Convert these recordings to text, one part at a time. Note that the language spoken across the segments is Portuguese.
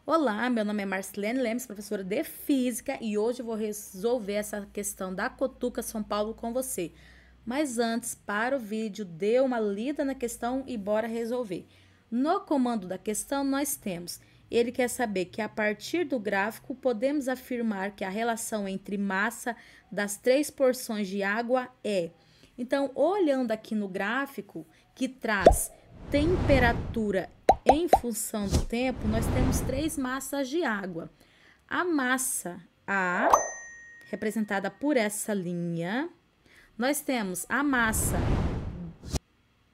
Olá, meu nome é Marcelene Lemes, professora de Física, e hoje eu vou resolver essa questão da Cotuca São Paulo com você. Mas antes, para o vídeo, dê uma lida na questão e bora resolver. No comando da questão, nós temos, ele quer saber que a partir do gráfico, podemos afirmar que a relação entre massa das três porções de água é. Então, olhando aqui no gráfico, que traz temperatura em função do tempo, nós temos três massas de água. A massa A, representada por essa linha. Nós temos a massa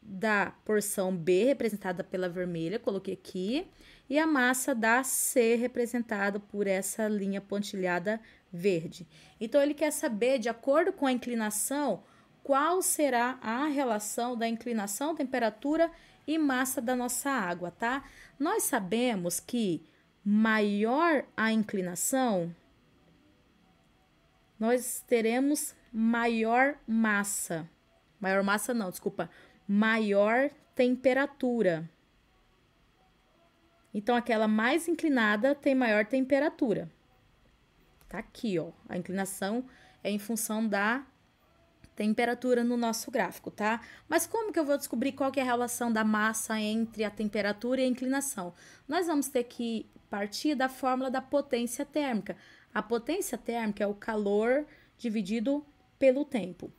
da porção B, representada pela vermelha, coloquei aqui. E a massa da C, representada por essa linha pontilhada verde. Então, ele quer saber, de acordo com a inclinação, qual será a relação da inclinação, temperatura e massa da nossa água, tá? Nós sabemos que maior a inclinação, nós teremos maior massa. Maior massa não, desculpa. Maior temperatura. Então, aquela mais inclinada tem maior temperatura. Tá aqui, ó. A inclinação é em função da temperatura no nosso gráfico, tá? Mas como que eu vou descobrir qual que é a relação da massa entre a temperatura e a inclinação? Nós vamos ter que partir da fórmula da potência térmica. A potência térmica é o calor dividido pelo tempo.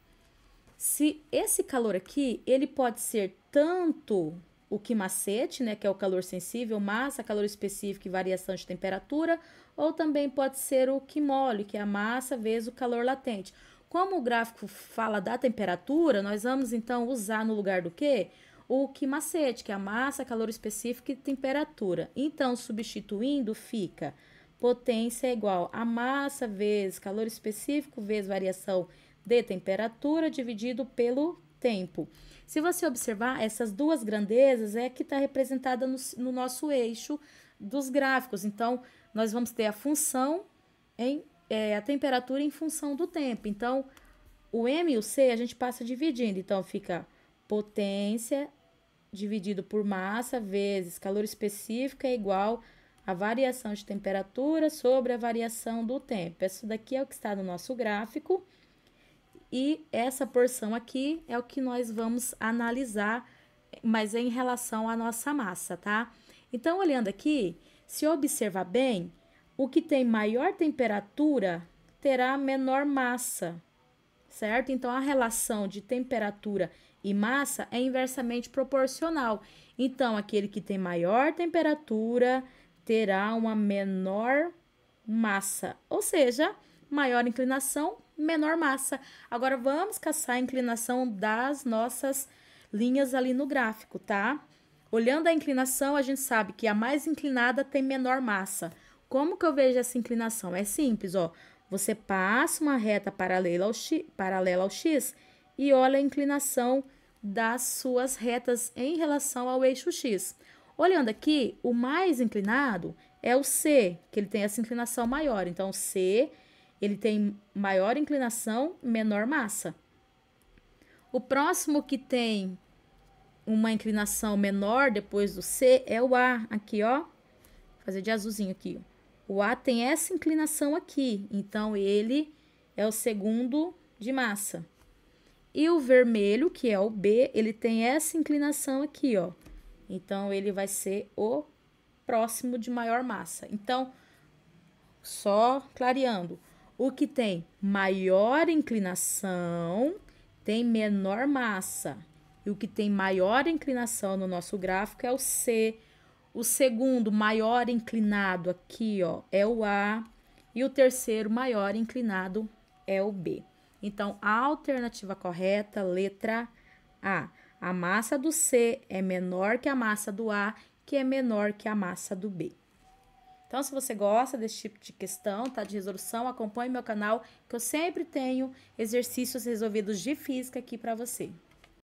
Se esse calor aqui, ele pode ser tanto o quimacete, né, que é o calor sensível, massa, calor específico e variação de temperatura, ou também pode ser o quimole, que é a massa vezes o calor latente. Como o gráfico fala da temperatura, nós vamos então usar no lugar do quê? O quimacete, que é a massa, calor específico e temperatura. Então, substituindo, fica potência é igual a massa vezes calor específico vezes variação de temperatura dividido pelo tempo. Se você observar, essas duas grandezas é que está representada no nosso eixo dos gráficos. Então, nós vamos ter a função a temperatura em função do tempo. Então, o M e o C a gente passa dividindo. Então, fica potência dividido por massa vezes calor específico é igual a variação de temperatura sobre a variação do tempo. Isso daqui é o que está no nosso gráfico. E essa porção aqui é o que nós vamos analisar, mas é em relação à nossa massa, tá? Então, olhando aqui, se observar bem, o que tem maior temperatura terá menor massa, certo? Então, a relação de temperatura e massa é inversamente proporcional. Então, aquele que tem maior temperatura terá uma menor massa, ou seja, maior inclinação, menor massa. Agora, vamos caçar a inclinação das nossas linhas ali no gráfico, tá? Olhando a inclinação, a gente sabe que a mais inclinada tem menor massa. Como que eu vejo essa inclinação? É simples, ó. Você passa uma reta paralela ao X e olha a inclinação das suas retas em relação ao eixo X. Olhando aqui, o mais inclinado é o C, que ele tem essa inclinação maior. Então, o C, ele tem maior inclinação, menor massa. O próximo que tem uma inclinação menor depois do C é o A, aqui, ó. Vou fazer de azulzinho aqui, ó. O A tem essa inclinação aqui, então ele é o segundo de massa. E o vermelho, que é o B, ele tem essa inclinação aqui, ó. Então, ele vai ser o próximo de maior massa. Então, só clareando, o que tem maior inclinação tem menor massa. E o que tem maior inclinação no nosso gráfico é o C. O segundo maior inclinado aqui, ó, é o A. E o terceiro maior inclinado é o B. Então, a alternativa correta, letra A. A massa do C é menor que a massa do A, que é menor que a massa do B. Então, se você gosta desse tipo de questão, tá, de resolução, acompanhe meu canal, que eu sempre tenho exercícios resolvidos de física aqui para você.